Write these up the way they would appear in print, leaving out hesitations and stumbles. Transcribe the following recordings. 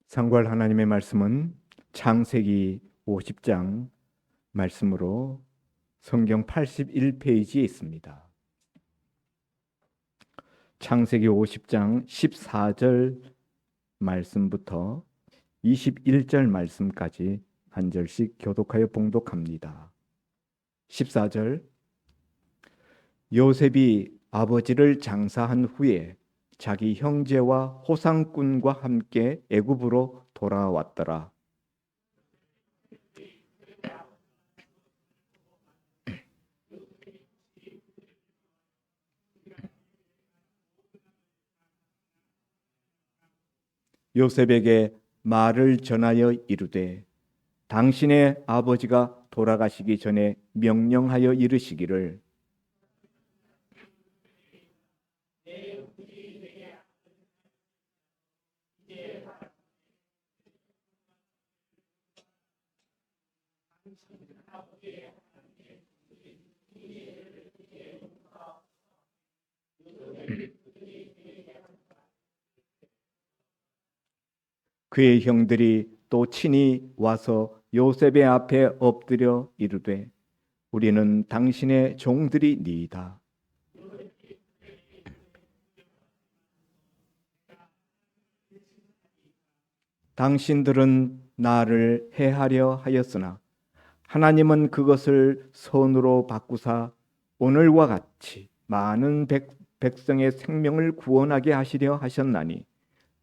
상고할 하나님의 말씀은 창세기 50장 말씀으로 성경 81페이지에 있습니다. 창세기 50장 14절 말씀부터 21절 말씀까지 한 절씩 교독하여 봉독합니다. 14절, 요셉이 아버지를 장사한 후에 자기 형제와 호상꾼과 함께 애굽으로 돌아왔더라. 요셉에게 말을 전하여 이르되 당신의 아버지가 돌아가시기 전에 명령하여 이르시기를 그의 형들이 또 친히 와서 요셉의 앞에 엎드려 이르되 우리는 당신의 종들이니이다. 당신들은 나를 해하려 하였으나 하나님은 그것을 선으로 바꾸사 오늘과 같이 많은 백성의 생명을 구원하게 하시려 하셨나니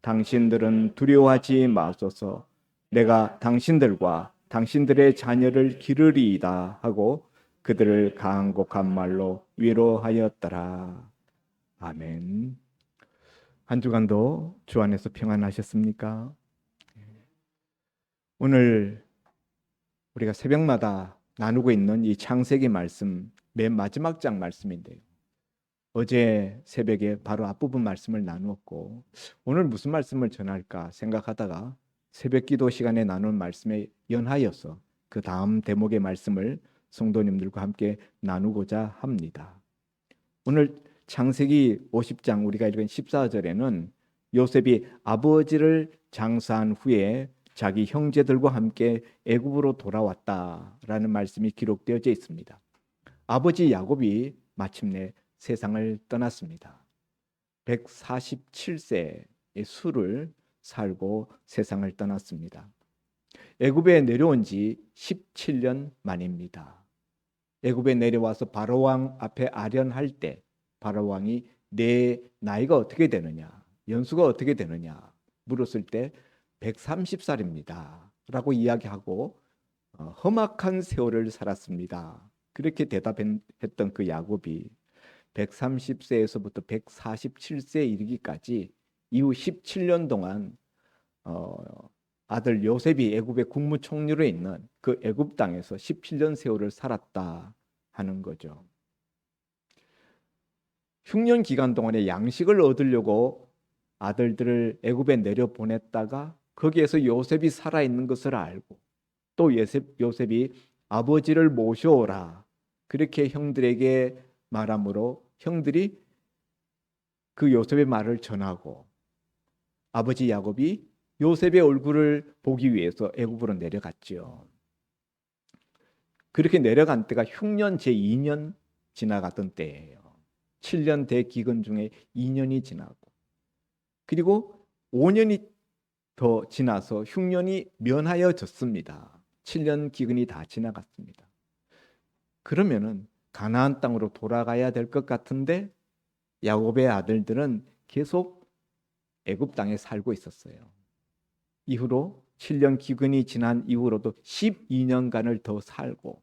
당신들은 두려워하지 마소서. 내가 당신들과 당신들의 자녀를 기르리이다 하고 그들을 간곡한 말로 위로하였더라. 아멘. 한 주간도 주 안에서 평안하셨습니까? 오늘 우리가 새벽마다 나누고 있는 이 창세기 말씀 맨 마지막 장 말씀인데요. 어제 새벽에 바로 앞부분 말씀을 나누었고 오늘 무슨 말씀을 전할까 생각하다가 새벽 기도 시간에 나눈 말씀에 연하여서 그 다음 대목의 말씀을 성도님들과 함께 나누고자 합니다. 오늘 창세기 50장 우리가 읽은 14절에는 요셉이 아버지를 장사한 후에 자기 형제들과 함께 애굽으로 돌아왔다라는 말씀이 기록되어져 있습니다. 아버지 야곱이 마침내 세상을 떠났습니다. 147세의 수를 살고 세상을 떠났습니다. 애굽에 내려온 지 17년 만입니다. 애굽에 내려와서 바로왕 앞에 아련할 때 바로왕이 내 나이가 어떻게 되느냐, 연수가 어떻게 되느냐 물었을 때 130살입니다 라고 이야기하고 험악한 세월을 살았습니다. 그렇게 대답했던 그 야곱이 130세에서부터 147세에 이르기까지 이후 17년 동안 아들 요셉이 애굽의 국무총리로 있는 그 애굽 땅에서 17년 세월을 살았다 하는 거죠. 흉년 기간 동안에 양식을 얻으려고 아들들을 애굽에 내려보냈다가 거기에서 요셉이 살아있는 것을 알고 또 요셉이 아버지를 모셔오라 그렇게 형들에게 말하므로 형들이 그 요셉의 말을 전하고 아버지 야곱이 요셉의 얼굴을 보기 위해서 애굽으로 내려갔지요. 그렇게 내려간 때가 흉년 제2년 지나갔던 때예요. 7년 대기근 중에 2년이 지나고 그리고 5년이 더 지나서 흉년이 면하여졌습니다. 7년 기근이 다 지나갔습니다. 그러면은 가나안 땅으로 돌아가야 될 것 같은데 야곱의 아들들은 계속 애굽 땅에 살고 있었어요. 이후로 7년 기근이 지난 이후로도 12년간을 더 살고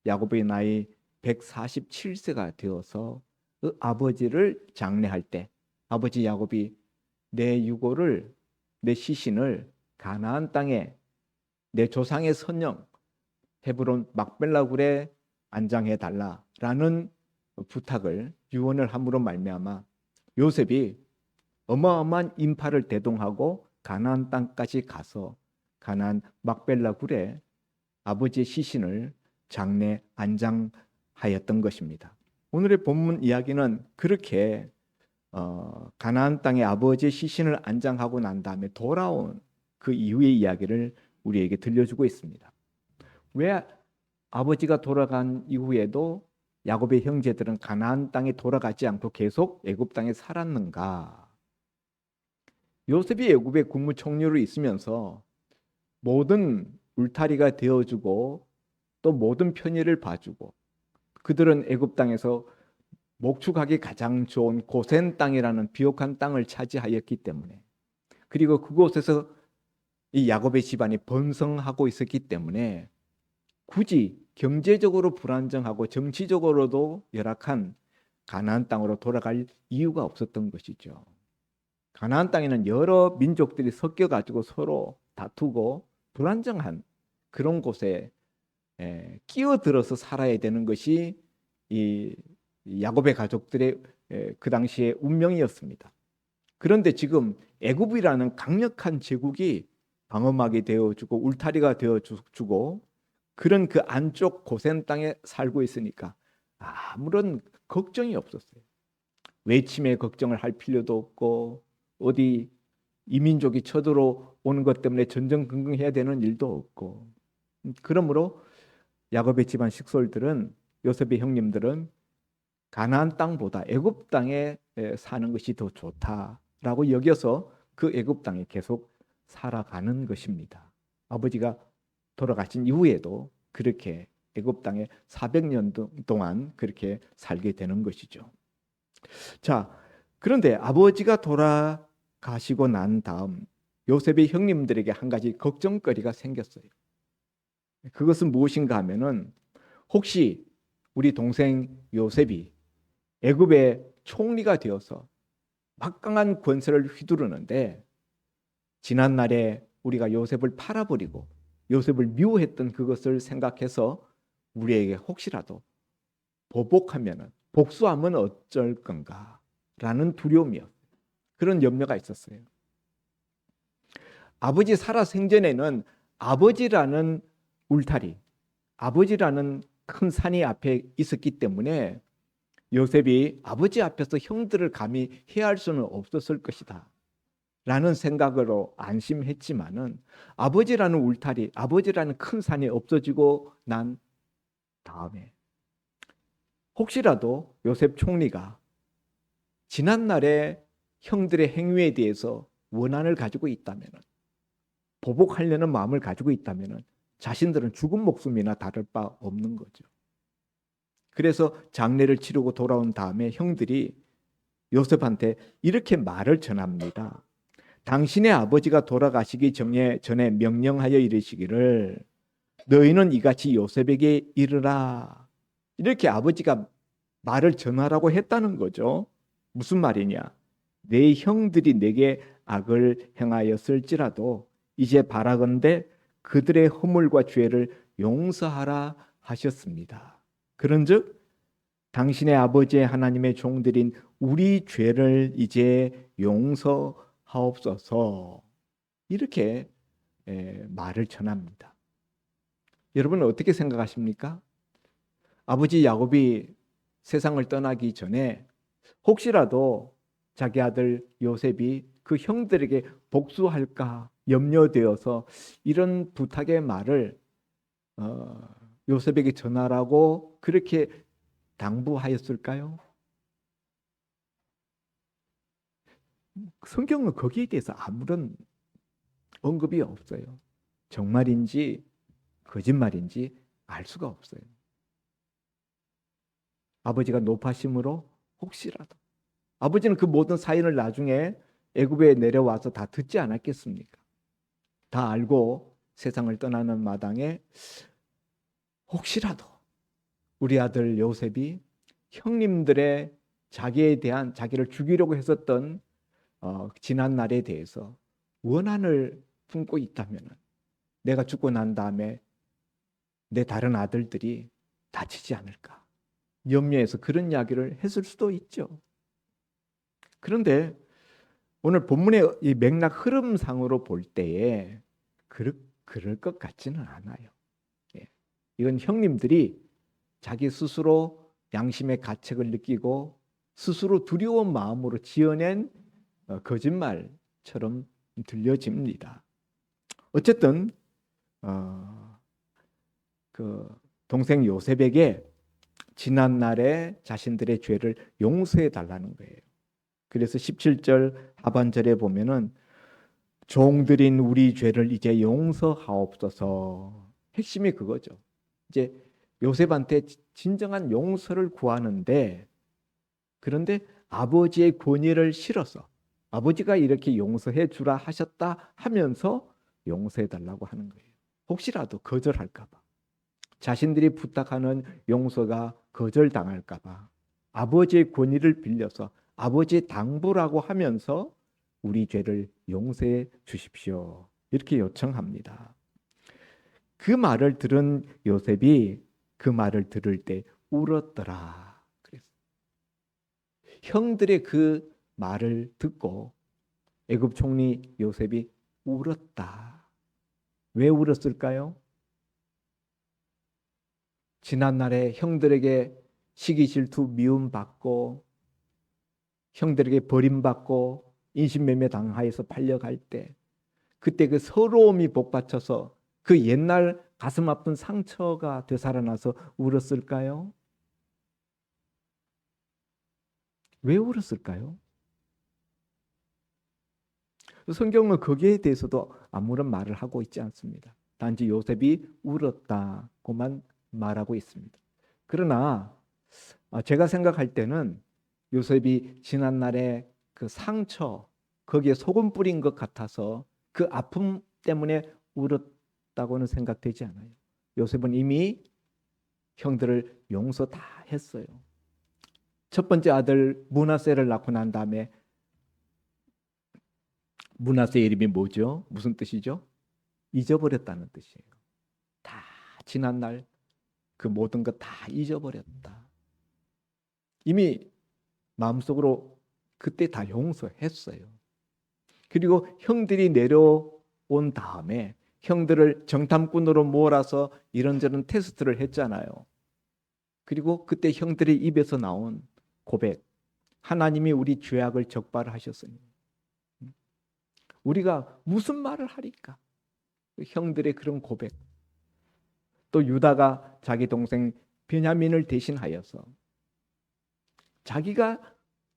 야곱의 나이 147세가 되어서 그 아버지를 장례할 때 아버지 야곱이 내 유고를 내 시신을 가나안 땅에 내 조상의 선영 헤브론 막벨라 굴에 안장해 달라라는 부탁을 유언을 함으로 말미암아 요셉이 어마어마한 인파를 대동하고 가나안 땅까지 가서 가나안 막벨라 굴에 아버지의 시신을 장례 안장하였던 것입니다. 오늘의 본문 이야기는 그렇게 가나안 땅에 아버지의 시신을 안장하고 난 다음에 돌아온 그 이후의 이야기를 우리에게 들려주고 있습니다. 왜 아버지가 돌아간 이후에도 야곱의 형제들은 가나안 땅에 돌아가지 않고 계속 애굽 땅에 살았는가? 요셉이 애굽의 국무총리로 있으면서 모든 울타리가 되어주고 또 모든 편의를 봐주고, 그들은 애굽 땅에서 목축하기 가장 좋은 고센 땅이라는 비옥한 땅을 차지하였기 때문에, 그리고 그곳에서 이 야곱의 집안이 번성하고 있었기 때문에 굳이 경제적으로 불안정하고 정치적으로도 열악한 가나안 땅으로 돌아갈 이유가 없었던 것이죠. 가나안 땅에는 여러 민족들이 섞여 가지고 서로 다투고 불안정한 그런 곳에 끼어들어서 살아야 되는 것이 이 야곱의 가족들의 그 당시의 운명이었습니다. 그런데 지금 애굽이라는 강력한 제국이 방어막이 되어주고 울타리가 되어주고 그런 그 안쪽 고센 땅에 살고 있으니까 아무런 걱정이 없었어요. 외침의 걱정을 할 필요도 없고 어디 이민족이 쳐들어오는 것 때문에 전전긍긍해야 되는 일도 없고, 그러므로 야곱의 집안 식솔들은, 요셉의 형님들은 가나안 땅보다 애굽 땅에 사는 것이 더 좋다라고 여겨서 그 애굽 땅에 계속 살아가는 것입니다. 아버지가 돌아가신 이후에도 그렇게 애굽 땅에 400년 동안 그렇게 살게 되는 것이죠. 자, 그런데 아버지가 돌아가시고 난 다음 요셉의 형님들에게 한 가지 걱정거리가 생겼어요. 그것은 무엇인가 하면은, 혹시 우리 동생 요셉이 애굽의 총리가 되어서 막강한 권세를 휘두르는데 지난날에 우리가 요셉을 팔아버리고 요셉을 미워했던 그것을 생각해서 우리에게 혹시라도 보복하면, 복수하면 어쩔 건가라는 두려움이었어요. 그런 염려가 있었어요. 아버지 살아 생전에는 아버지라는 울타리, 아버지라는 큰 산이 앞에 있었기 때문에 요셉이 아버지 앞에서 형들을 감히 해할 수는 없었을 것이다 라는 생각으로 안심했지만은, 아버지라는 울타리, 아버지라는 큰 산이 없어지고 난 다음에 혹시라도 요셉 총리가 지난날의 형들의 행위에 대해서 원한을 가지고 있다면, 보복하려는 마음을 가지고 있다면 자신들은 죽은 목숨이나 다를 바 없는 거죠. 그래서 장례를 치르고 돌아온 다음에 형들이 요셉한테 이렇게 말을 전합니다. 당신의 아버지가 돌아가시기 전에 명령하여 이르시기를 너희는 이같이 요셉에게 이르라. 이렇게 아버지가 말을 전하라고 했다는 거죠. 무슨 말이냐? 내 형들이 내게 악을 행하였을지라도 이제 바라건대 그들의 허물과 죄를 용서하라 하셨습니다. 그런즉 당신의 아버지의 하나님의 종들인 우리 죄를 이제 용서하옵소서. 이렇게 말을 전합니다. 여러분은 어떻게 생각하십니까? 아버지 야곱이 세상을 떠나기 전에 혹시라도 자기 아들 요셉이 그 형들에게 복수할까 염려되어서 이런 부탁의 말을 요셉에게 전하라고 그렇게 당부하였을까요? 성경은 거기에 대해서 아무런 언급이 없어요. 정말인지 거짓말인지 알 수가 없어요. 아버지가 높아심으로 혹시라도, 아버지는 그 모든 사연을 나중에 애굽에 내려와서 다 듣지 않았겠습니까? 다 알고 세상을 떠나는 마당에 혹시라도 우리 아들 요셉이 형님들의 자기에 대한, 자기를 죽이려고 했었던 지난 날에 대해서 원한을 품고 있다면, 내가 죽고 난 다음에 내 다른 아들들이 다치지 않을까 염려해서 그런 이야기를 했을 수도 있죠. 그런데 오늘 본문의 이 맥락 흐름상으로 볼 때에 그럴 것 같지는 않아요. 이건 형님들이 자기 스스로 양심의 가책을 느끼고 스스로 두려운 마음으로 지어낸 거짓말처럼 들려집니다. 어쨌든 그 동생 요셉에게 지난날에 자신들의 죄를 용서해 달라는 거예요. 그래서 17절 하반절에 보면은 종들인 우리 죄를 이제 용서하옵소서. 핵심이 그거죠. 이제 요셉한테 진정한 용서를 구하는데, 그런데 아버지의 권위를 실어서 아버지가 이렇게 용서해 주라 하셨다 하면서 용서해 달라고 하는 거예요. 혹시라도 거절할까 봐, 자신들이 부탁하는 용서가 거절당할까 봐 아버지의 권위를 빌려서 아버지의 당부라고 하면서 우리 죄를 용서해 주십시오, 이렇게 요청합니다. 그 말을 들은 요셉이 그 말을 들을 때 울었더라. 그래서 형들의 그 말을 듣고 애굽 총리 요셉이 울었다. 왜 울었을까요? 지난날에 형들에게 시기 질투 미움 받고 형들에게 버림받고 인신매매 당하여서 팔려갈 때, 그때 그 서러움이 복받쳐서 그 옛날 가슴 아픈 상처가 되살아나서 울었을까요? 왜 울었을까요? 성경은 거기에 대해서도 아무런 말을 하고 있지 않습니다. 단지 요셉이 울었다고만 말하고 있습니다. 그러나 제가 생각할 때는 요셉이 지난날에 그 상처, 거기에 소금 뿌린 것 같아서 그 아픔 때문에 울었다고는 생각되지 않아요. 요셉은 이미 형들을 용서 다 했어요. 첫 번째 아들 므낫세를 낳고 난 다음에, 므낫세 이름이 뭐죠? 무슨 뜻이죠? 잊어버렸다는 뜻이에요. 다 지난날 그 모든 것 다 잊어버렸다. 이미 마음속으로 그때 다 용서했어요. 그리고 형들이 내려온 다음에 형들을 정탐꾼으로 몰아서 이런저런 테스트를 했잖아요. 그리고 그때 형들의 입에서 나온 고백, 하나님이 우리 죄악을 적발하셨으니 우리가 무슨 말을 하리까? 형들의 그런 고백. 또 유다가 자기 동생 베냐민을 대신하여서 자기가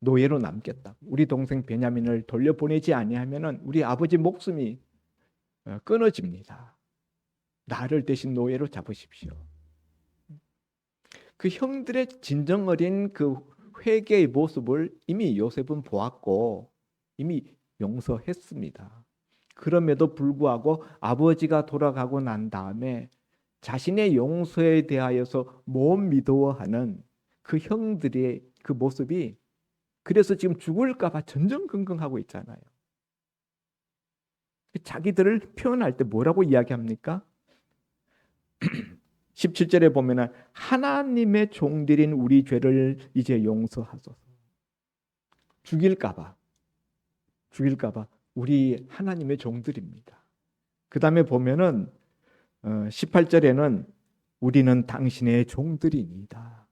노예로 남겠다, 우리 동생 베냐민을 돌려보내지 아니하면은 우리 아버지 목숨이 끊어집니다, 나를 대신 노예로 잡으십시오. 그 형들의 진정 어린 그 회개의 모습을 이미 요셉은 보았고 이미 용서했습니다. 그럼에도 불구하고 아버지가 돌아가고 난 다음에 자신의 용서에 대하여서 못 믿어하는 그 형들의 그 모습이, 그래서 지금 죽을까 봐 전전긍긍하고 있잖아요. 자기들을 표현할 때 뭐라고 이야기합니까? 17절에 보면은 하나님의 종들인 우리 죄를 이제 용서하소서. 죽일까 봐 우리 하나님의 종들입니다. 그 다음에 보면은 18절에는 우리는 당신의 종들입니다.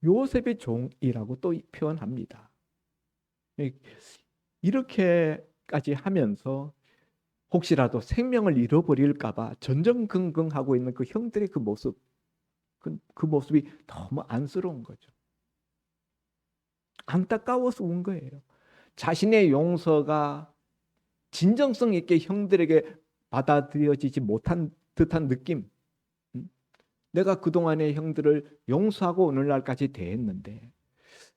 요셉의 종이라고 또 표현합니다. 이렇게까지 하면서 혹시라도 생명을 잃어버릴까 봐 전전긍긍하고 있는 그 형들의 그 모습, 그 모습이 너무 안쓰러운 거죠. 안타까워서 운 거예요. 자신의 용서가 진정성 있게 형들에게 받아들여지지 못한 듯한 느낌. 내가 그동안의 형들을 용서하고 오늘날까지 대했는데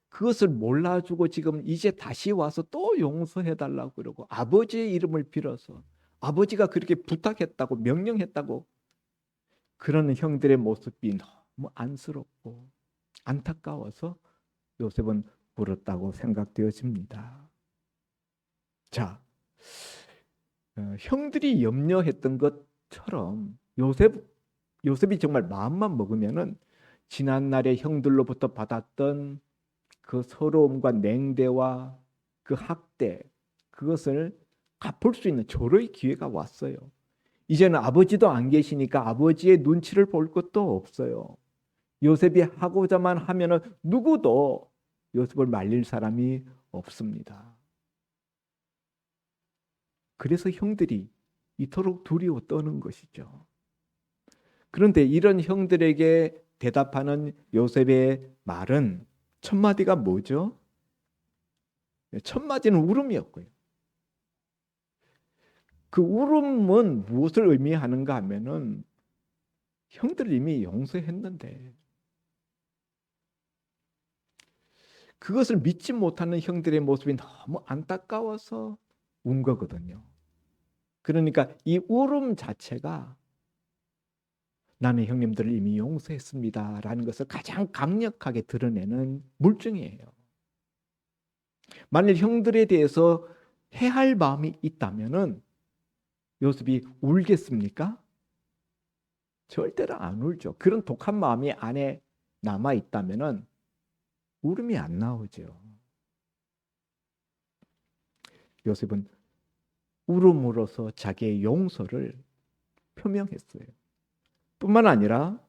그것을 몰라주고 지금 이제 다시 와서 또 용서해달라고 그러고 아버지의 이름을 빌어서 아버지가 그렇게 부탁했다고 명령했다고 그러는 형들의 모습이 너무 안쓰럽고 안타까워서 요셉은 울었다고 생각되어집니다. 자, 형들이 염려했던 것처럼 요셉이 정말 마음만 먹으면은 지난날의 형들로부터 받았던 그 서러움과 냉대와 그 학대, 그것을 갚을 수 있는 절호의 기회가 왔어요. 이제는 아버지도 안 계시니까 아버지의 눈치를 볼 것도 없어요. 요셉이 하고자만 하면은 누구도 요셉을 말릴 사람이 없습니다. 그래서 형들이 이토록 두려워 떠는 것이죠. 그런데 이런 형들에게 대답하는 요셉의 말은 첫 마디가 뭐죠? 첫 마디는 울음이었고요. 그 울음은 무엇을 의미하는가 하면은 형들 이미 용서했는데 그것을 믿지 못하는 형들의 모습이 너무 안타까워서 운 거거든요. 그러니까 이 울음 자체가 나는 형님들을 이미 용서했습니다라는 것을 가장 강력하게 드러내는 물증이에요. 만일 형들에 대해서 해할 마음이 있다면은 요셉이 울겠습니까? 절대로 안 울죠. 그런 독한 마음이 안에 남아 있다면은 울음이 안 나오죠. 요셉은 울음으로써 자기의 용서를 표명했어요. 뿐만 아니라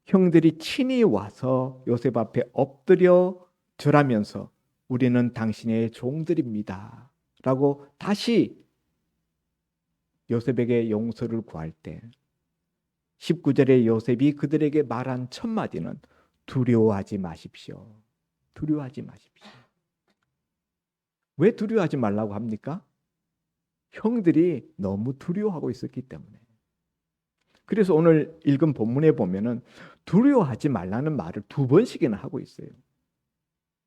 형들이 친히 와서 요셉 앞에 엎드려 절하면서 우리는 당신의 종들입니다 라고 다시 요셉에게 용서를 구할 때 19절에 요셉이 그들에게 말한 첫 마디는 두려워하지 마십시오. 두려워하지 마십시오. 왜 두려워하지 말라고 합니까? 형들이 너무 두려워하고 있었기 때문에. 그래서 오늘 읽은 본문에 보면은 두려워하지 말라는 말을 두 번씩이나 하고 있어요.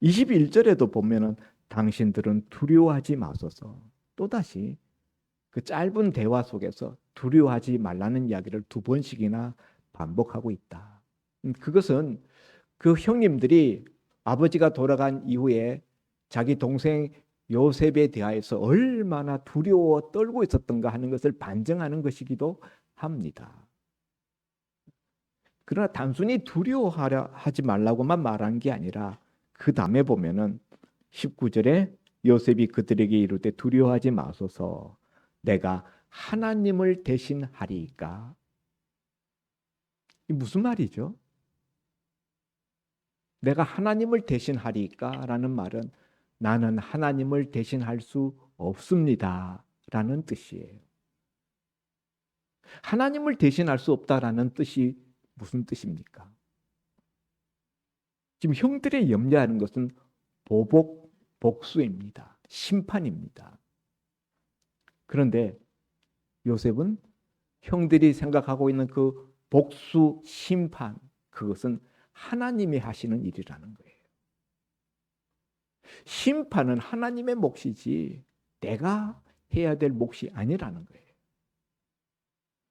21절에도 보면은 당신들은 두려워하지 마소서. 또다시 그 짧은 대화 속에서 두려워하지 말라는 이야기를 두 번씩이나 반복하고 있다. 그것은 그 형님들이 아버지가 돌아간 이후에 자기 동생 요셉에 대하여서 얼마나 두려워 떨고 있었던가 하는 것을 반증하는 것이기도 합니다. 그러나 단순히 두려워하지 말라고만 말한 게 아니라 그 다음에 보면은 19절에 요셉이 그들에게 이르되 두려워하지 마소서 내가 하나님을 대신하리이까. 이 무슨 말이죠? 내가 하나님을 대신하리이까 라는 말은 나는 하나님을 대신할 수 없습니다 라는 뜻이에요. 하나님을 대신할 수 없다라는 뜻이 무슨 뜻입니까? 지금 형들이 염려하는 것은 보복, 복수입니다. 심판입니다. 그런데 요셉은 형들이 생각하고 있는 그 복수, 심판, 그것은 하나님이 하시는 일이라는 거예요. 심판은 하나님의 몫이지 내가 해야 될 몫이 아니라는 거예요.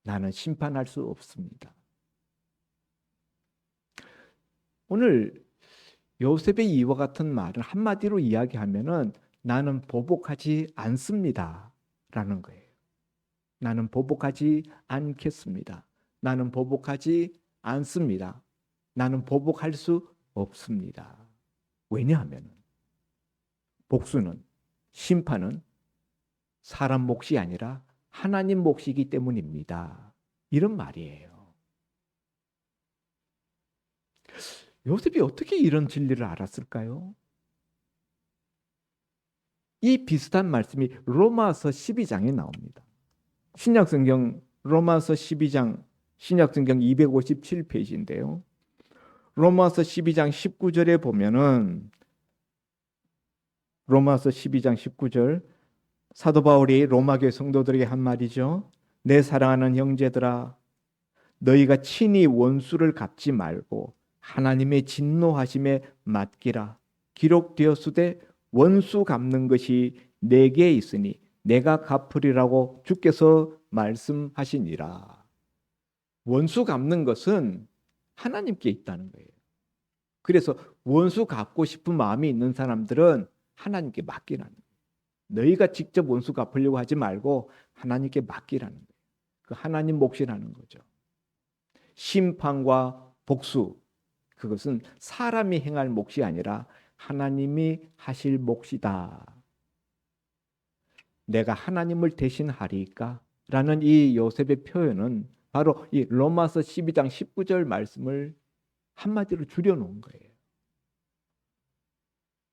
나는 심판할 수 없습니다. 오늘 요셉의 이와 같은 말을 한마디로 이야기하면은 나는 보복하지 않습니다 라는 거예요. 나는 보복하지 않겠습니다. 나는 보복하지 않습니다. 나는 보복할 수 없습니다. 왜냐하면 복수는, 심판은 사람 몫이 아니라 하나님 몫이기 때문입니다. 이런 말이에요. 요셉이 어떻게 이런 진리를 알았을까요? 이 비슷한 말씀이 로마서 12장에 나옵니다. 신약성경 로마서 12장, 신약성경 257페이지인데요. 로마서 12장 19절에 보면은 로마서 12장 19절 사도 바울이 로마교회 성도들에게 한 말이죠. 내 사랑하는 형제들아 너희가 친히 원수를 갚지 말고 하나님의 진노하심에 맡기라. 기록되었으되 원수 갚는 것이 내게 있으니 내가 갚으리라고 주께서 말씀하시니라. 원수 갚는 것은 하나님께 있다는 거예요. 그래서 원수 갚고 싶은 마음이 있는 사람들은 하나님께 맡기라는 거예요. 너희가 직접 원수 갚으려고 하지 말고 하나님께 맡기라는 거예요. 그 하나님 몫이라는 거죠. 심판과 복수, 그것은 사람이 행할 몫이 아니라 하나님이 하실 몫이다. 내가 하나님을 대신하리까? 라는 이 요셉의 표현은 바로 이 로마서 12장 19절 말씀을 한마디로 줄여놓은 거예요.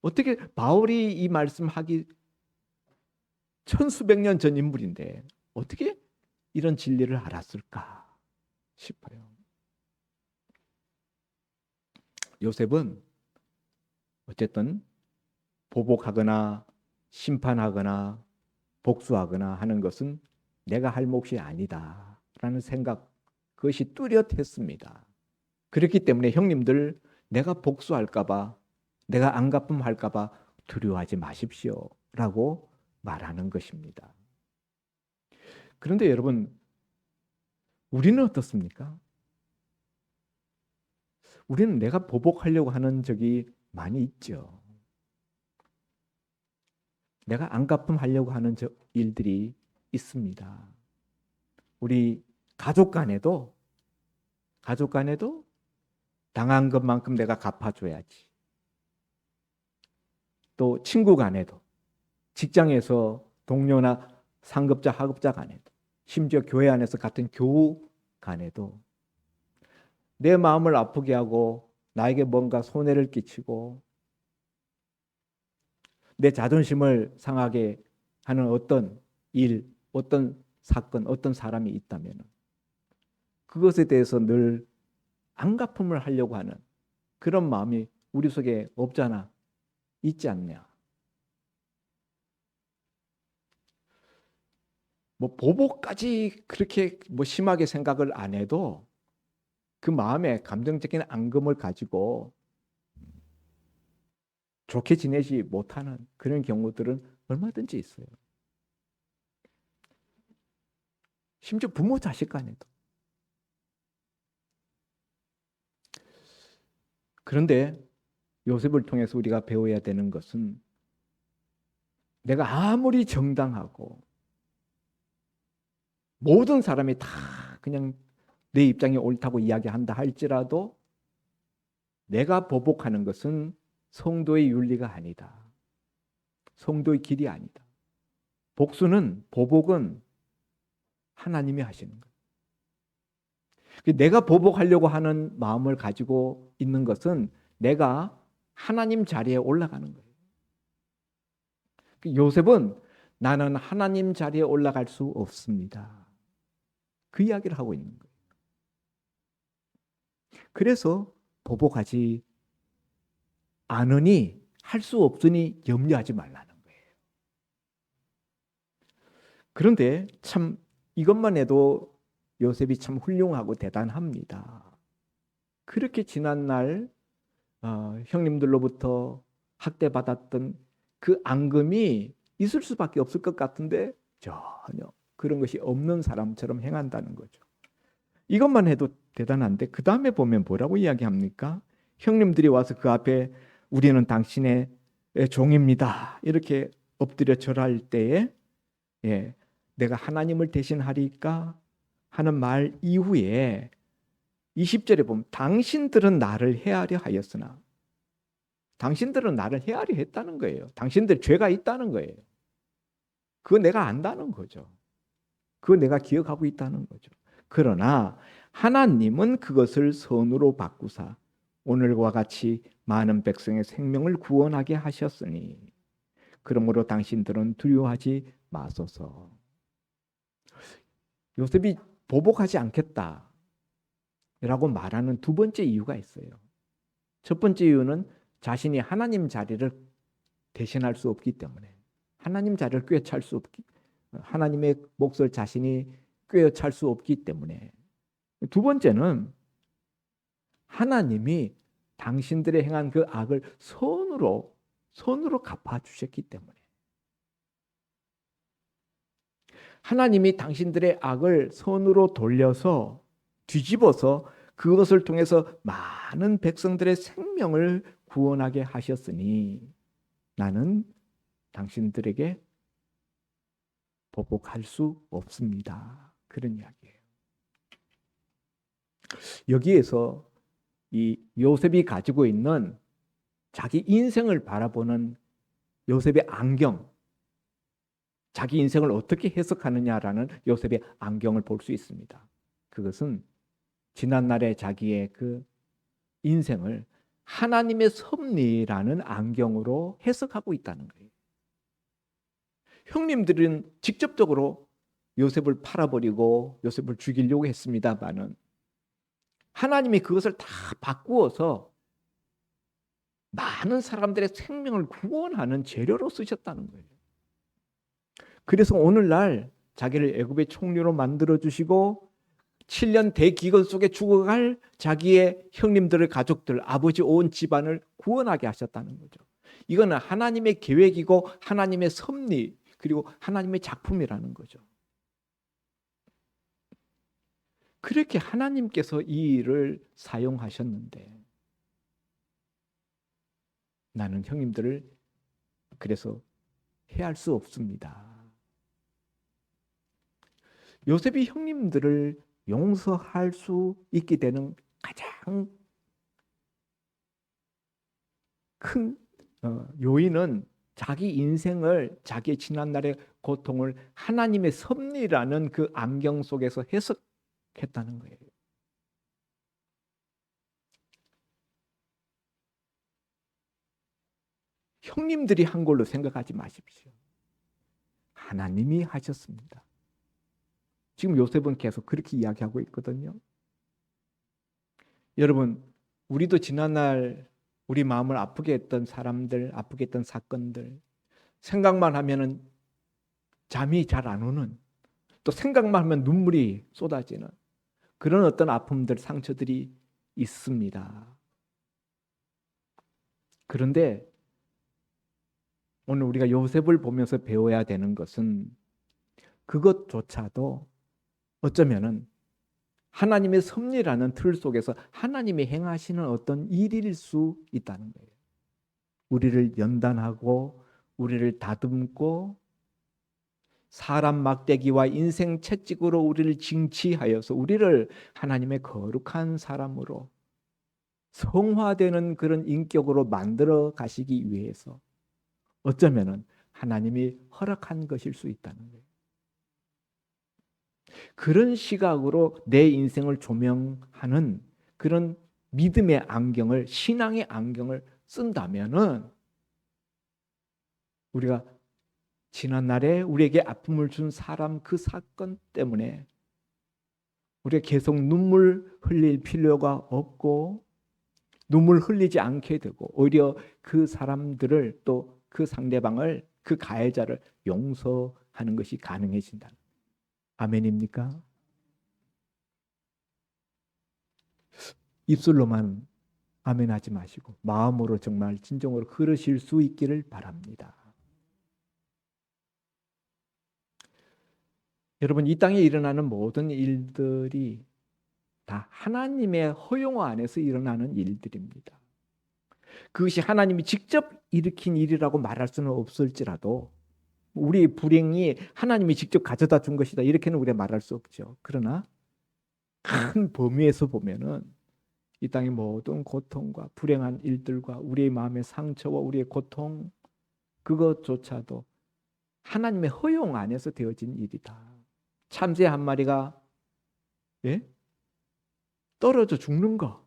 어떻게 바울이 이 말씀하기 천수백 년 전 인물인데 어떻게 이런 진리를 알았을까 싶어요. 요셉은 어쨌든 보복하거나 심판하거나 복수하거나 하는 것은 내가 할 몫이 아니다라는 생각, 그것이 뚜렷했습니다. 그렇기 때문에 형님들, 내가 복수할까 봐, 내가 안 갚음할까 봐 두려워하지 마십시오라고 말하는 것입니다. 그런데 여러분, 우리는 어떻습니까? 우리는 내가 보복하려고 하는 적이 많이 있죠. 내가 안 갚음하려고 하는 일들이 있습니다. 우리 가족 간에도 당한 것만큼 내가 갚아줘야지. 또 친구 간에도, 직장에서 동료나 상급자, 하급자 간에도, 심지어 교회 안에서 같은 교우 간에도 내 마음을 아프게 하고 나에게 뭔가 손해를 끼치고 내 자존심을 상하게 하는 어떤 일, 어떤 사건, 어떤 사람이 있다면 그것에 대해서 늘 안갚음을 하려고 하는 그런 마음이 우리 속에 없잖아, 있지 않냐. 뭐 보복까지 그렇게 뭐 심하게 생각을 안 해도 그 마음에 감정적인 앙금을 가지고 좋게 지내지 못하는 그런 경우들은 얼마든지 있어요. 심지어 부모 자식 간에도. 그런데 요셉을 통해서 우리가 배워야 되는 것은 내가 아무리 정당하고 모든 사람이 다 그냥 내 입장이 옳다고 이야기한다 할지라도 내가 보복하는 것은 성도의 윤리가 아니다. 성도의 길이 아니다. 보복은 하나님이 하시는 거예요. 내가 보복하려고 하는 마음을 가지고 있는 것은 내가 하나님 자리에 올라가는 거예요. 요셉은 나는 하나님 자리에 올라갈 수 없습니다. 그 이야기를 하고 있는 거예요. 그래서 보복하지 않으니, 할 수 없으니 염려하지 말라는 거예요. 그런데 참 이것만 해도 요셉이 참 훌륭하고 대단합니다. 그렇게 지난날 형님들로부터 학대받았던 그 앙금이 있을 수밖에 없을 것 같은데 전혀 그런 것이 없는 사람처럼 행한다는 거죠. 이것만 해도 대단한데 그 다음에 보면 뭐라고 이야기합니까? 형님들이 와서 그 앞에 우리는 당신의 종입니다. 이렇게 엎드려 절할 때에 내가 하나님을 대신하리까 하는 말 이후에 20절에 보면 당신들은 나를 해하려 하였으나, 당신들은 나를 해하려 했다는 거예요. 당신들 죄가 있다는 거예요. 그거 내가 안다는 거죠. 그거 내가 기억하고 있다는 거죠. 그러나 하나님은 그것을 선으로 바꾸사 오늘과 같이 많은 백성의 생명을 구원하게 하셨으니 그러므로 당신들은 두려워하지 마소서. 요셉이 보복하지 않겠다라고 말하는 두 번째 이유가 있어요. 첫 번째 이유는 자신이 하나님 자리를 대신할 수 없기 때문에, 하나님 자리를 꿰찰 수 없기, 하나님의 몫을 자신이 꿰찰 수 없기 때문에. 두 번째는 하나님이 당신들의 행한 그 악을 선으로 갚아주셨기 때문에. 하나님이 당신들의 악을 선으로 돌려서 뒤집어서 그것을 통해서 많은 백성들의 생명을 구원하게 하셨으니 나는 당신들에게 보복할 수 없습니다. 그런 이야기예요. 여기에서 이 요셉이 가지고 있는 자기 인생을 바라보는 요셉의 안경, 자기 인생을 어떻게 해석하느냐라는 요셉의 안경을 볼 수 있습니다. 그것은 지난날의 자기의 그 인생을 하나님의 섭리라는 안경으로 해석하고 있다는 거예요. 형님들은 직접적으로 요셉을 팔아버리고 요셉을 죽이려고 했습니다만은 하나님이 그것을 다 바꾸어서 많은 사람들의 생명을 구원하는 재료로 쓰셨다는 거예요. 그래서 오늘날 자기를 애굽의 총리로 만들어 주시고 7년 대기근 속에 죽어갈 자기의 형님들의 가족들, 아버지 온 집안을 구원하게 하셨다는 거죠. 이거는 하나님의 계획이고 하나님의 섭리 그리고 하나님의 작품이라는 거죠. 그렇게 하나님께서 이 일을 사용하셨는데 나는 형님들을 그래서 해할 수 없습니다. 요셉이 형님들을 용서할 수 있게 되는 가장 큰 요인은 자기 인생을 자기의 지난날의 고통을 하나님의 섭리라는 그 안경 속에서 해석했다는 거예요. 형님들이 한 걸로 생각하지 마십시오. 하나님이 하셨습니다. 지금 요셉은 계속 그렇게 이야기하고 있거든요. 여러분, 우리도 지난날 우리 마음을 아프게 했던 사람들, 아프게 했던 사건들 생각만 하면은 잠이 잘 안 오는, 또 생각만 하면 눈물이 쏟아지는 그런 어떤 아픔들, 상처들이 있습니다. 그런데 오늘 우리가 요셉을 보면서 배워야 되는 것은 그것조차도 어쩌면은 하나님의 섭리라는 틀 속에서 하나님이 행하시는 어떤 일일 수 있다는 거예요. 우리를 연단하고 우리를 다듬고 사람 막대기와 인생 채찍으로 우리를 징치하여서 우리를 하나님의 거룩한 사람으로 성화되는 그런 인격으로 만들어 가시기 위해서 어쩌면은 하나님이 허락한 것일 수 있다는 거예요. 그런 시각으로 내 인생을 조명하는 그런 믿음의 안경을, 신앙의 안경을 쓴다면은 우리가 지난날에 우리에게 아픔을 준 사람 그 사건 때문에 우리가 계속 눈물 흘릴 필요가 없고 눈물 흘리지 않게 되고 오히려 그 사람들을 또 그 상대방을 그 가해자를 용서하는 것이 가능해진다. 아멘입니까? 입술로만 아멘하지 마시고 마음으로 정말 진정으로 그러실 수 있기를 바랍니다. 여러분, 이 땅에 일어나는 모든 일들이 다 하나님의 허용 안에서 일어나는 일들입니다. 그것이 하나님이 직접 일으킨 일이라고 말할 수는 없을지라도 우리의 불행이 하나님이 직접 가져다 준 것이다 이렇게는 우리가 말할 수 없죠. 그러나 큰 범위에서 보면은 이 땅의 모든 고통과 불행한 일들과 우리의 마음의 상처와 우리의 고통 그것조차도 하나님의 허용 안에서 되어진 일이다. 참새 한 마리가 떨어져 죽는 거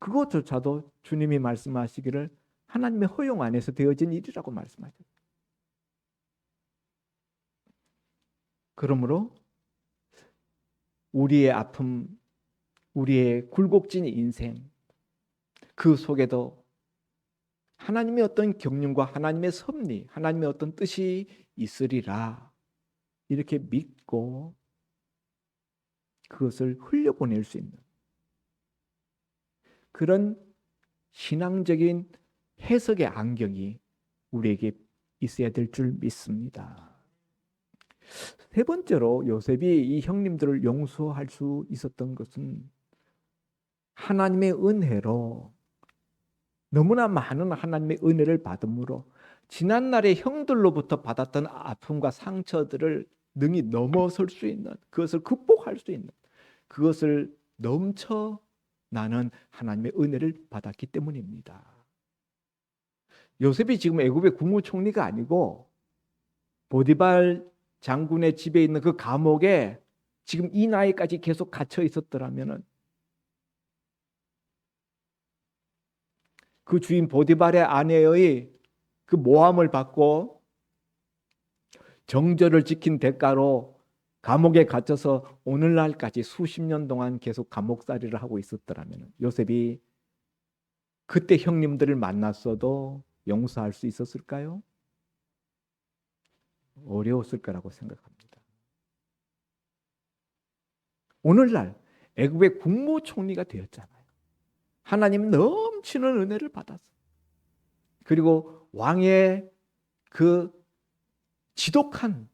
그것조차도 주님이 말씀하시기를 하나님의 허용 안에서 되어진 일이라고 말씀하셨어요. 그러므로 우리의 아픔, 우리의 굴곡진 인생 그 속에도 하나님의 어떤 경륜과 하나님의 섭리, 하나님의 어떤 뜻이 있으리라 이렇게 믿고 그것을 흘려보낼 수 있는 그런 신앙적인 해석의 안경이 우리에게 있어야 될 줄 믿습니다. 세 번째로 요셉이 이 형님들을 용서할 수 있었던 것은 하나님의 은혜로 너무나 많은 하나님의 은혜를 받음으로 지난날의 형들로부터 받았던 아픔과 상처들을 능히 넘어설 수 있는 그것을 극복할 수 있는 그것을 넘쳐나는 하나님의 은혜를 받았기 때문입니다. 요셉이 지금 애굽의 국무총리가 아니고 보디발 장군의 집에 있는 그 감옥에 지금 이 나이까지 계속 갇혀 있었더라면은 그 주인 보디발의 아내의 그 모함을 받고 정절을 지킨 대가로 감옥에 갇혀서 오늘날까지 수십 년 동안 계속 감옥살이를 하고 있었더라면 요셉이 그때 형님들을 만났어도 용서할 수 있었을까요? 어려웠을 거라고 생각합니다. 오늘날 애굽의 국무총리가 되었잖아요. 하나님 넘치는 은혜를 받았어요. 그리고 왕의 그 지독한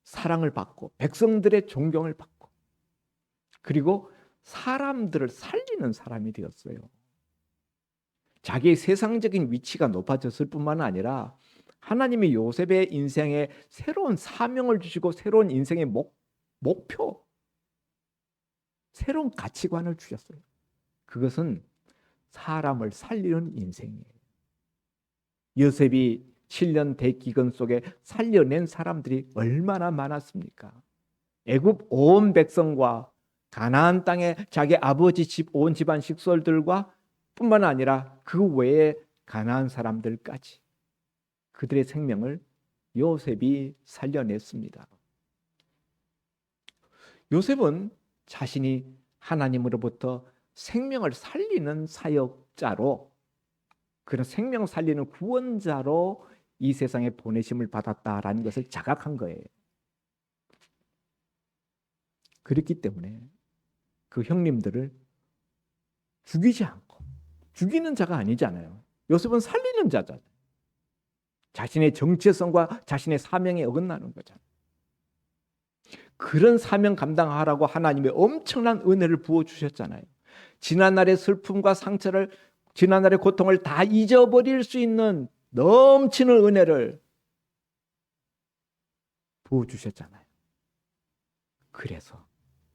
사랑을 받고 백성들의 존경을 받고 그리고 사람들을 살리는 사람이 되었어요. 자기의 세상적인 위치가 높아졌을 뿐만 아니라 하나님이 요셉의 인생에 새로운 사명을 주시고 새로운 인생의 목표, 새로운 가치관을 주셨어요. 그것은 사람을 살리는 인생이에요. 요셉이 7년 대기근 속에 살려낸 사람들이 얼마나 많았습니까? 애굽 온 백성과 가나안 땅에 자기 아버지 집 온 집안 식솔들과 뿐만 아니라 그 외에 가나안 사람들까지 그들의 생명을 요셉이 살려냈습니다. 요셉은 자신이 하나님으로부터 생명을 살리는 사역자로 그런 생명 살리는 구원자로 이 세상에 보내심을 받았다라는 것을 자각한 거예요. 그렇기 때문에 그 형님들을 죽이지 않고 죽이는 자가 아니잖아요. 요셉은 살리는 자잖아요. 자신의 정체성과 자신의 사명에 어긋나는 거잖아요. 그런 사명 감당하라고 하나님의 엄청난 은혜를 부어주셨잖아요. 지난날의 슬픔과 상처를 지난날의 고통을 다 잊어버릴 수 있는 넘치는 은혜를 부어주셨잖아요. 그래서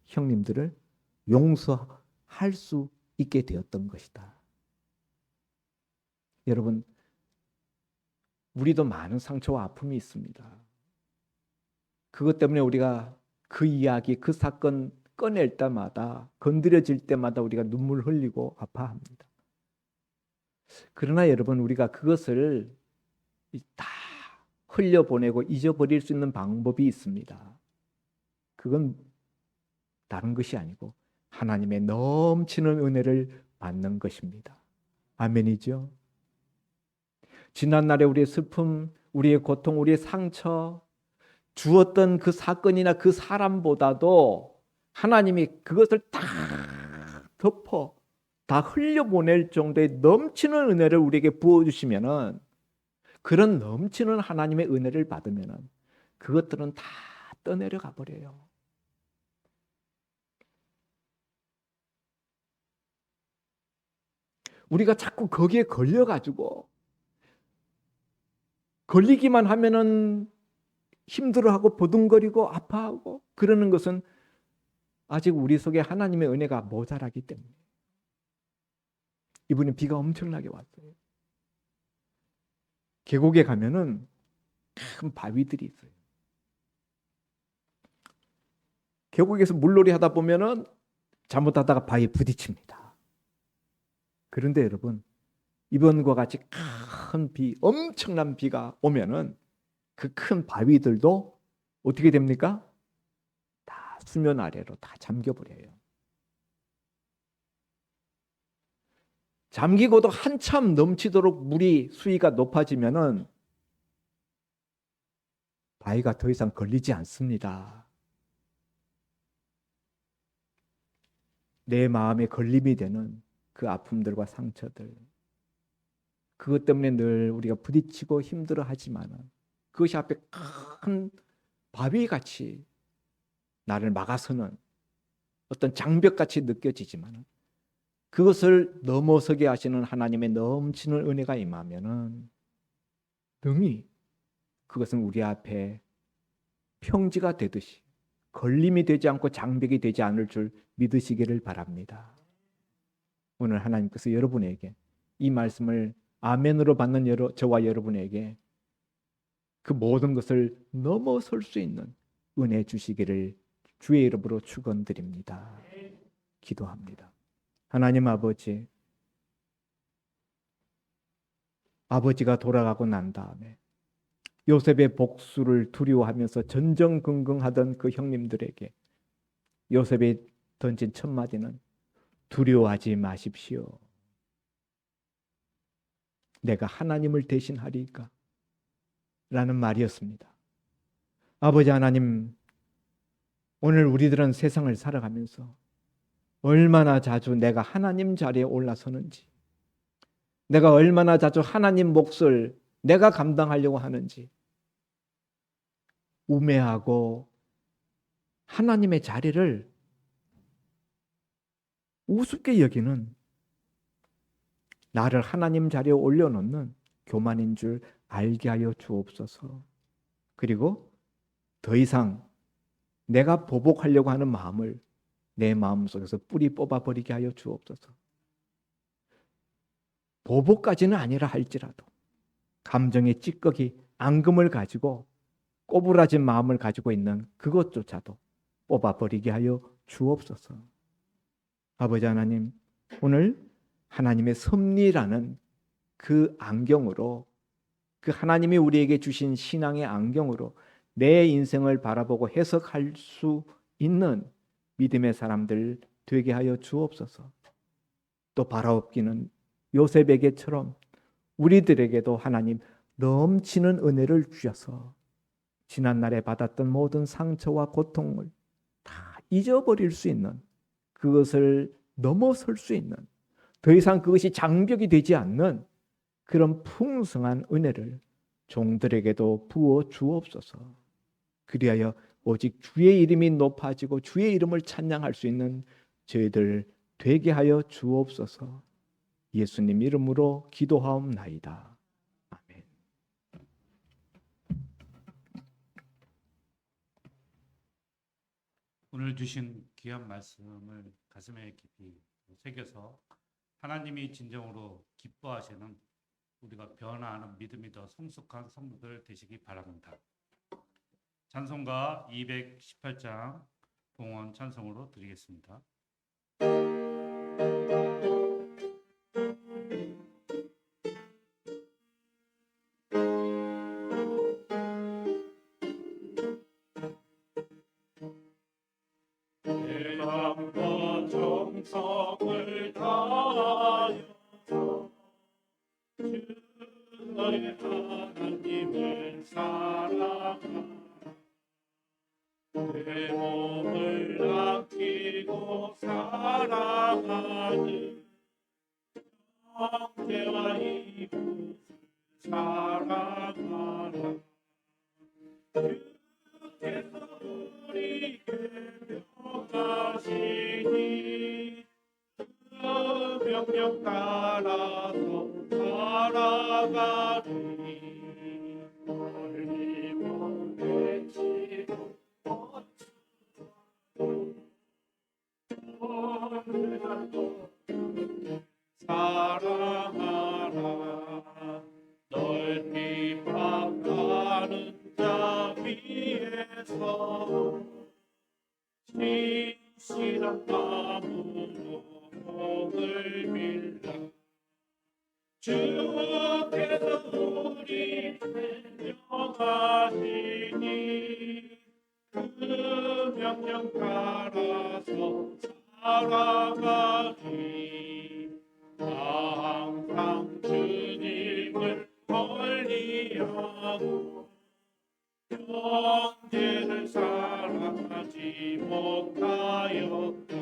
형님들을 용서할 수 있게 되었던 것이다. 여러분, 우리도 많은 상처와 아픔이 있습니다. 그것 때문에 우리가 그 이야기, 그 사건 꺼낼 때마다, 건드려질 때마다 우리가 눈물 흘리고 아파합니다. 그러나 여러분, 우리가 그것을 다 흘려보내고 잊어버릴 수 있는 방법이 있습니다. 그건 다른 것이 아니고 하나님의 넘치는 은혜를 받는 것입니다. 아멘이죠? 지난날의 우리의 슬픔, 우리의 고통, 우리의 상처, 주었던 그 사건이나 그 사람보다도 하나님이 그것을 다 덮어 다 흘려보낼 정도의 넘치는 은혜를 우리에게 부어주시면은 그런 넘치는 하나님의 은혜를 받으면은 그것들은 다 떠내려가 버려요. 우리가 자꾸 거기에 걸려가지고 걸리기만 하면은 힘들어하고 보둥거리고 아파하고 그러는 것은 아직 우리 속에 하나님의 은혜가 모자라기 때문에. 이번에 비가 엄청나게 왔어요. 계곡에 가면은 큰 바위들이 있어요. 계곡에서 물놀이 하다 보면은 잘못하다가 바위에 부딪힙니다. 그런데 여러분, 이번과 같이 큰 비, 엄청난 비가 오면은 그 큰 바위들도 어떻게 됩니까? 다 수면 아래로 다 잠겨버려요. 잠기고도 한참 넘치도록 물이 수위가 높아지면은 바위가 더 이상 걸리지 않습니다. 내 마음에 걸림이 되는 그 아픔들과 상처들, 그것 때문에 늘 우리가 부딪히고 힘들어하지만은 그것이 앞에 큰 바위같이 나를 막아서는 어떤 장벽같이 느껴지지만은 그것을 넘어서게 하시는 하나님의 넘치는 은혜가 임하면은 능히 그것은 우리 앞에 평지가 되듯이 걸림이 되지 않고 장벽이 되지 않을 줄 믿으시기를 바랍니다. 오늘 하나님께서 여러분에게 이 말씀을 아멘으로 받는 저와 여러분에게 그 모든 것을 넘어설 수 있는 은혜 주시기를 주의 이름으로 축원드립니다. 기도합니다. 하나님 아버지, 아버지가 돌아가고 난 다음에 요셉의 복수를 두려워하면서 전전긍긍하던 그 형님들에게 요셉이 던진 첫 마디는 두려워하지 마십시오. 내가 하나님을 대신하리까? 라는 말이었습니다. 아버지 하나님, 오늘 우리들은 세상을 살아가면서 얼마나 자주 내가 하나님 자리에 올라서는지, 내가 얼마나 자주 하나님 몫을 내가 감당하려고 하는지 우매하고 하나님의 자리를 우습게 여기는, 나를 하나님 자리에 올려놓는 교만인 줄 알게 하여 주옵소서. 그리고 더 이상 내가 보복하려고 하는 마음을 내 마음속에서 뿌리 뽑아버리게 하여 주옵소서. 보복까지는 아니라 할지라도 감정의 찌꺼기, 앙금을 가지고 꼬부라진 마음을 가지고 있는 그것조차도 뽑아버리게 하여 주옵소서. 아버지 하나님, 오늘 하나님의 섭리라는 그 안경으로, 그 하나님이 우리에게 주신 신앙의 안경으로 내 인생을 바라보고 해석할 수 있는 믿음의 사람들 되게 하여 주옵소서. 또 바라옵기는 요셉에게처럼 우리들에게도 하나님 넘치는 은혜를 주셔서 지난날에 받았던 모든 상처와 고통을 다 잊어버릴 수 있는, 그것을 넘어설 수 있는, 더 이상 그것이 장벽이 되지 않는 그런 풍성한 은혜를 종들에게도 부어 주옵소서. 그리하여 오직 주의 이름이 높아지고 주의 이름을 찬양할 수 있는 저희들 되게 하여 주옵소서. 예수님 이름으로 기도하옵나이다. 아멘. 오늘 주신 귀한 말씀을 가슴에 깊이 새겨서 하나님이 진정으로 기뻐하시는, 우리가 변화하는 믿음이 더 성숙한 성도들 되시기 바랍니다. 찬송가 218장 봉헌 찬송으로 드리겠습니다. 내 마음과 정성을 다하여 주의 하나님을 사랑하라. 내 몸을 아끼고 사랑하는 형제와 이웃을 사랑하라. 주께서 우리에게 명하시니 그 명령 따라서 살아가리. 멀리 보내지도 사랑하라. 넓이 바다는 자 위에서 신실한 마음으로 목을 밀라. 주께서 우리를 명하시니 그 명령 따라서 살아가리. 항상 주님을 멀리하고 형제를 사랑하지 못하였다.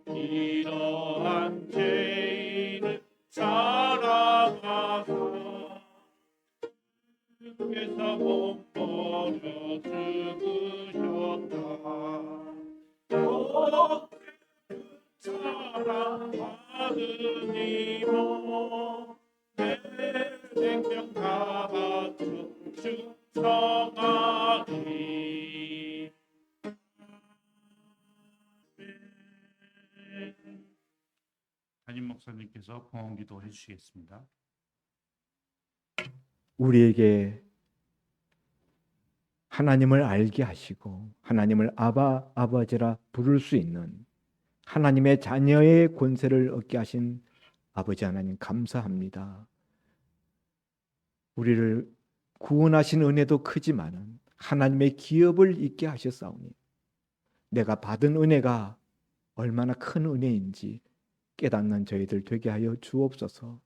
이러한 죄인을 사랑하사 주께서 못 버려 죽으셨다. 사랑하느니모 내 생명 다 바쳐 충성하리. 담임 목사님께서 봉헌 기도 해주시겠습니다. 우리에게 하나님을 알게 하시고 하나님을 아바, 아버지라 부를 수 있는 하나님의 자녀의 권세를 얻게 하신 아버지 하나님 감사합니다. 우리를 구원하신 은혜도 크지만은 하나님의 기업을 있게 하셨사오니 내가 받은 은혜가 얼마나 큰 은혜인지 깨닫는 저희들 되게 하여 주옵소서.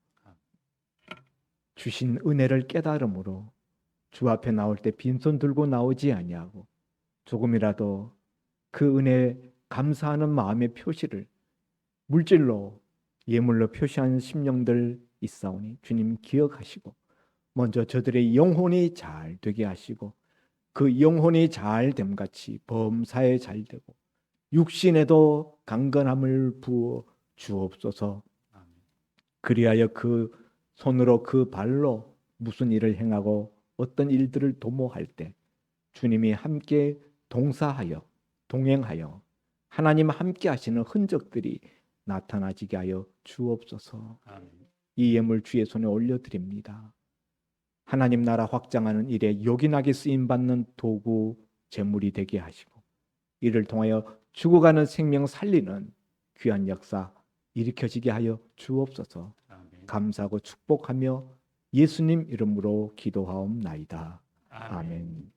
주신 은혜를 깨달음으로 주 앞에 나올 때 빈손 들고 나오지 아니하고 조금이라도 그 은혜에 감사하는 마음의 표시를 물질로 예물로 표시하는 심령들 있사오니 주님 기억하시고 먼저 저들의 영혼이 잘 되게 하시고 그 영혼이 잘 됨같이 범사에 잘 되고 육신에도 강건함을 부어 주옵소서. 아멘. 그리하여 그 손으로 그 발로 무슨 일을 행하고 어떤 일들을 도모할 때 주님이 함께 동사하여 동행하여 하나님 함께 하시는 흔적들이 나타나지게 하여 주옵소서. 아멘. 이 예물 주의 손에 올려드립니다. 하나님 나라 확장하는 일에 요긴하게 쓰임받는 도구 제물이 되게 하시고 이를 통하여 죽어가는 생명 살리는 귀한 역사 일으켜지게 하여 주옵소서. 아멘. 감사하고 축복하며 예수님 이름으로 기도하옵나이다. 아멘. 아멘.